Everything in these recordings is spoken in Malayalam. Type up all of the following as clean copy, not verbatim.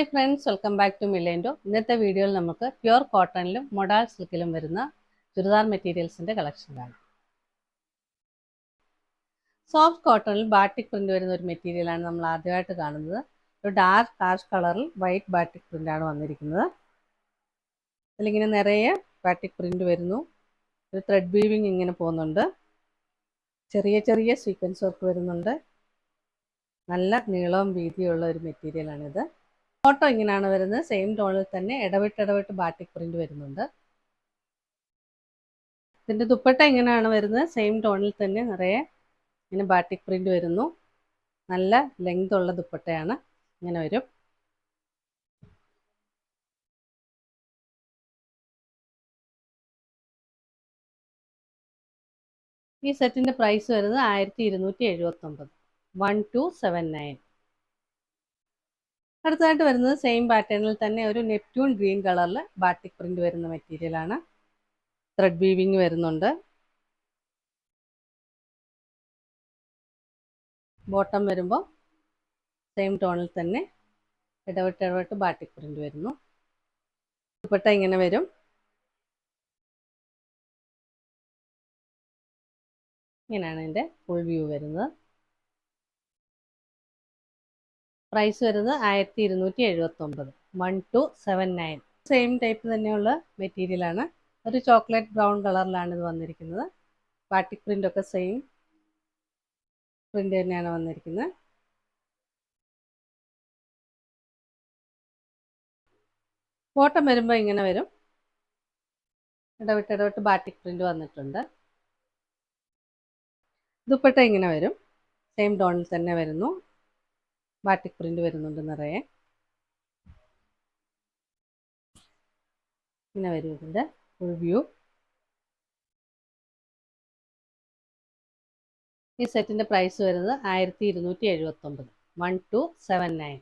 Hi friends, welcome back to മില്ലേൻഡോ. ഇന്നത്തെ വീഡിയോയിൽ നമുക്ക് പ്യുർ കോട്ടണിലും മൊഡാൾ സിൽക്കിലും വരുന്ന ചുരിദാർ മെറ്റീരിയൽസിൻ്റെ കളക്ഷനാണ്. സോഫ്റ്റ് കോട്ടണിൽ ബാട്ടിക് പ്രിൻ്റ് വരുന്ന ഒരു മെറ്റീരിയലാണ് നമ്മൾ ആദ്യമായിട്ട് കാണുന്നത്. ഒരു ഡാർക്ക് ആഷ് കളറിൽ വൈറ്റ് ബാട്ടിക് പ്രിൻ്റാണ് വന്നിരിക്കുന്നത്. അതിലിങ്ങനെ നിറയെ ബാട്ടിക് പ്രിൻ്റ് വരുന്നു. ഒരു ത്രെഡ് വീവിങ് ഇങ്ങനെ പോകുന്നുണ്ട്. ചെറിയ ചെറിയ സീക്വൻസ് വർക്ക് വരുന്നുണ്ട്. നല്ല നീളവും വീതിയുള്ള ഒരു മെറ്റീരിയലാണിത്. ഫോട്ടോ ഇങ്ങനെയാണ് വരുന്നത്. സെയിം ടോണിൽ തന്നെ ഇടവിട്ട് ബാട്ടിക് പ്രിന്റ് വരുന്നുണ്ട്. ഇതിൻ്റെ ദുപ്പട്ട ഇങ്ങനെയാണ് വരുന്നത്. സെയിം ടോണിൽ തന്നെ നിറയെ ഇങ്ങനെ ബാട്ടിക് പ്രിന്റ് വരുന്നു. നല്ല ലെങ്ത് ഉള്ള ദുപ്പട്ടയാണ്. ഇങ്ങനെ വരും. ഈ സെറ്റിൻ്റെ പ്രൈസ് വരുന്നത് 1279, 1279. അടുത്തതായിട്ട് വരുന്നത് സെയിം പാറ്റേണിൽ തന്നെ ഒരു നെപ്റ്റ്യൂൺ ഗ്രീൻ കളറിൽ ബാട്ടിക് പ്രിന്റ് വരുന്ന മെറ്റീരിയലാണ്. ത്രെഡ് വീവിങ് വരുന്നുണ്ട്. ബോട്ടം വരുമ്പോൾ സെയിം ടോണിൽ തന്നെ ഇടവിട്ട് ബാട്ടിക് പ്രിന്റ് വരുന്നു. ദുപ്പട്ട ഇങ്ങനെ വരും. ഇങ്ങനെയാണ് ഇതിൻ്റെ ഫുൾ വ്യൂ വരുന്നത്. പ്രൈസ് വരുന്നത് 1279, 1279. സെയിം ടൈപ്പ് തന്നെയുള്ള മെറ്റീരിയലാണ്. ഒരു ചോക്ലേറ്റ് ബ്രൗൺ കളറിലാണ് ഇത് വന്നിരിക്കുന്നത്. ബാട്ടിക് പ്രിന്റ് ഒക്കെ സെയിം പ്രിന്റ് തന്നെയാണ് വന്നിരിക്കുന്നത്. ബോട്ടം വരുമ്പോൾ ഇങ്ങനെ വരും. ഇടവിട്ട് ബാട്ടിക് പ്രിന്റ് വന്നിട്ടുണ്ട്. ദുപ്പട്ട ഇങ്ങനെ വരും. സെയിം ടോണിൽ തന്നെ വരുന്നു. ബാട്ടിക് പ്രിന്റ് വരുന്നുണ്ട് നിറയെ. ഇങ്ങനെ വരും ഇതിൻ്റെ ഫുൾ വ്യൂ. ഈ സെറ്റിൻ്റെ പ്രൈസ് വരുന്നത് 1279, 1279.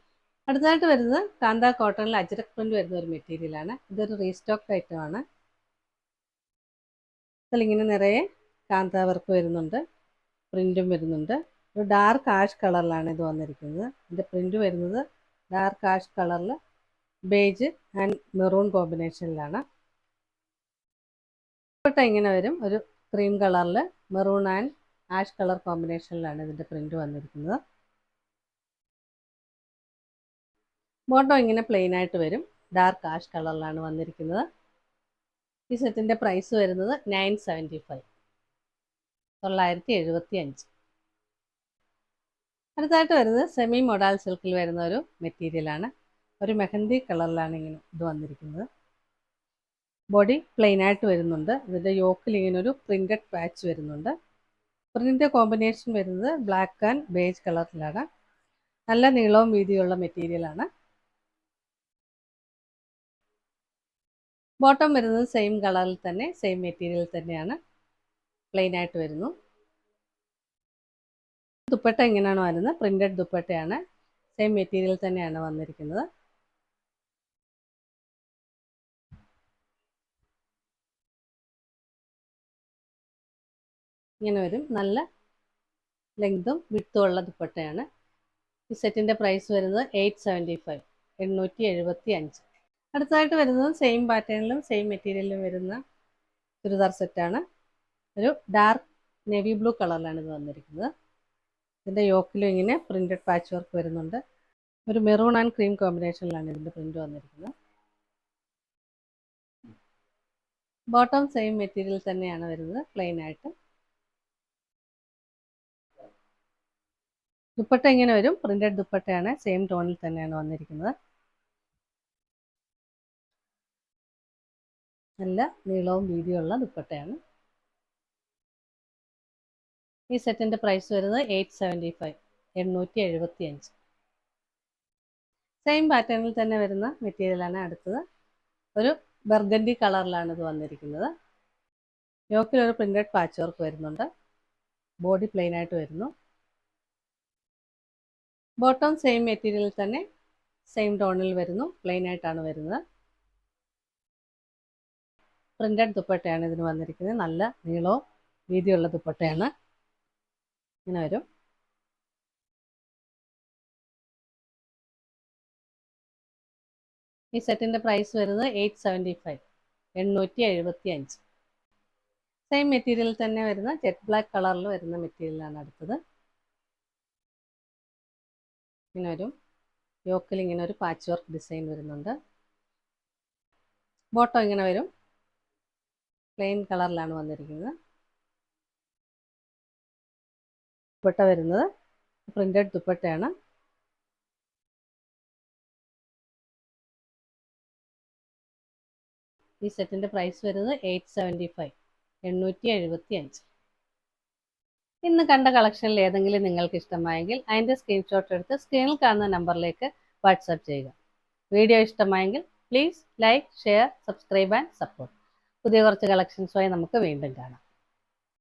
അടുത്തതായിട്ട് വരുന്നത് കാന്ത കോട്ടണിൽ അജ്രക് പ്രിന്റ് വരുന്ന ഒരു മെറ്റീരിയലാണ്. ഇതൊരു റീസ്റ്റോക്ക് ഐറ്റമാണ്. അതിലിങ്ങനെ നിറയെ കാന്ത വർക്ക് വരുന്നുണ്ട്. പ്രിന്റും വരുന്നുണ്ട്. ഒരു ഡാർക്ക് ആഷ് കളറിലാണ് ഇത് വന്നിരിക്കുന്നത്. ഇതിൻ്റെ പ്രിന്റ് വരുന്നത് ഡാർക്ക് ആഷ് കളറിൽ ബേജ് ആൻഡ് മെറൂൺ കോമ്പിനേഷനിലാണ്. ദുപ്പട്ട ഇങ്ങനെ വരും. ഒരു ക്രീം കളറിൽ മെറൂൺ ആൻഡ് ആഷ് കളർ കോമ്പിനേഷനിലാണ് ഇതിൻ്റെ പ്രിന്റ് വന്നിരിക്കുന്നത്. ബോട്ടം ഇങ്ങനെ പ്ലെയിൻ ആയിട്ട് വരും. ഡാർക്ക് ആഷ് കളറിലാണ് വന്നിരിക്കുന്നത്. ഈ സെറ്റിൻ്റെ പ്രൈസ് വരുന്നത് 975, 975. അടുത്തായിട്ട് വരുന്നത് സെമി മൊഡാൾ സിൽക്കിൽ വരുന്ന ഒരു മെറ്റീരിയലാണ്. ഒരു മെഹന്തി കളറിലാണ് ഇങ്ങനെ ഇത് വന്നിരിക്കുന്നത്. ബോഡി പ്ലെയിൻ ആയിട്ട് വരുന്നുണ്ട്. ഇതിൻ്റെ യോക്കിൽ ഇങ്ങനെ ഒരു പ്രിന്റഡ് പാച്ച് വരുന്നുണ്ട്. പ്രിന്റിൻ്റെ കോമ്പിനേഷൻ വരുന്നത് ബ്ലാക്ക് ആൻഡ് ബേജ് കളറിലാണ്. നല്ല നീളവും വീതിയുള്ള മെറ്റീരിയലാണ്. ബോട്ടം വരുന്നത് സെയിം കളറിൽ തന്നെ സെയിം മെറ്റീരിയൽ തന്നെയാണ്. പ്ലെയിൻ ആയിട്ട് വരുന്നു. ദുപ്പട്ട ഇങ്ങനെയാണ് വരുന്നത്. പ്രിന്റഡ് ദുപ്പട്ടയാണ്. സെയിം മെറ്റീരിയൽ തന്നെയാണ് വന്നിരിക്കുന്നത്. ഇങ്ങനെ വരും. നല്ല ലെങ്തും വിഡ്ത്തും ഉള്ള ദുപ്പട്ടയാണ്. ഈ സെറ്റിൻ്റെ പ്രൈസ് വരുന്നത് 875, 875. അടുത്തതായിട്ട് വരുന്നത് സെയിം പാറ്റേണിലും സെയിം മെറ്റീരിയലിലും വരുന്ന ചുരിദാർ സെറ്റാണ്. ഒരു ഡാർക്ക് നേവി ബ്ലൂ കളറിലാണ് ഇത് വന്നിരിക്കുന്നത്. ഇതിൻ്റെ യോക്കിലും ഇങ്ങനെ പ്രിന്റഡ് പാച്ച് വർക്ക് വരുന്നുണ്ട്. ഒരു മെറൂൺ ആൻഡ് ക്രീം കോമ്പിനേഷനിലാണ് ഇതിൻ്റെ പ്രിന്റ് വന്നിരിക്കുന്നത്. ബോട്ടം സെയിം മെറ്റീരിയൽ തന്നെയാണ് വരുന്നത്, പ്ലെയിൻ ആയിട്ട്. ദുപ്പട്ട ഇങ്ങനെ വരും. പ്രിന്റഡ് ദുപ്പട്ടയാണ്. സെയിം ടോണിൽ തന്നെയാണ് വന്നിരിക്കുന്നത്. നല്ല നീളവും വീതിയുള്ള ദുപ്പട്ടയാണ്. ഈ സെറ്റിൻ്റെ പ്രൈസ് വരുന്നത് 875, 875. സെയിം പാറ്റേണിൽ തന്നെ വരുന്ന മെറ്റീരിയലാണ് അടുത്തത്. ഒരു ബർഗൻഡി കളറിലാണ് ഇത് വന്നിരിക്കുന്നത്. യോക്കിൽ ഒരു പ്രിന്റഡ് പാച്ച് വർക്ക് വരുന്നുണ്ട്. ബോഡി പ്ലെയിൻ ആയിട്ട് വരുന്നു. ബോട്ടം സെയിം മെറ്റീരിയൽ തന്നെ സെയിം ടോണിൽ വരുന്നു. പ്ലെയിൻ ആയിട്ടാണ് വരുന്നത്. പ്രിന്റഡ് ദുപ്പട്ടയാണ് ഇതിന് വന്നിരിക്കുന്നത്. നല്ല നീളവും വീതിയുള്ള ദുപ്പട്ടയാണ്. ഇങ്ങനെ വരും. ഈ സെറ്റിൻ്റെ പ്രൈസ് വരുന്നത് 875, 875. സെയിം മെറ്റീരിയൽ തന്നെ വരുന്ന ജെറ്റ് ബ്ലാക്ക് കളറിൽ വരുന്ന മെറ്റീരിയലാണ് അടുത്തത്. ഇങ്ങനെ ഒരു യോക്കിൽ ഇങ്ങനെ ഒരു പാച്ച് വർക്ക് ഡിസൈൻ വരുന്നുണ്ട്. ബോട്ടം ഇങ്ങനെ വരും, പ്ലെയിൻ കളറിലാണ് വന്നിരിക്കുന്നത്. ദുപ്പട്ട വരുന്നത് പ്രിന്റഡ് ദുപ്പട്ടയാണ്. ഈ സെറ്റിൻ്റെ പ്രൈസ് വരുന്നത് 875, 875. ഇന്ന് കണ്ട കളക്ഷനിൽ ഏതെങ്കിലും നിങ്ങൾക്ക് ഇഷ്ടമായെങ്കിൽ അതിൻ്റെ സ്ക്രീൻഷോട്ട് എടുത്ത് സ്ക്രീനിൽ കാണുന്ന നമ്പറിലേക്ക് വാട്സാപ്പ് ചെയ്യുക. വീഡിയോ ഇഷ്ടമായെങ്കിൽ please like, share, subscribe and support. പുതിയ കുറച്ച് കളക്ഷൻസുമായി നമുക്ക് വീണ്ടും കാണാം.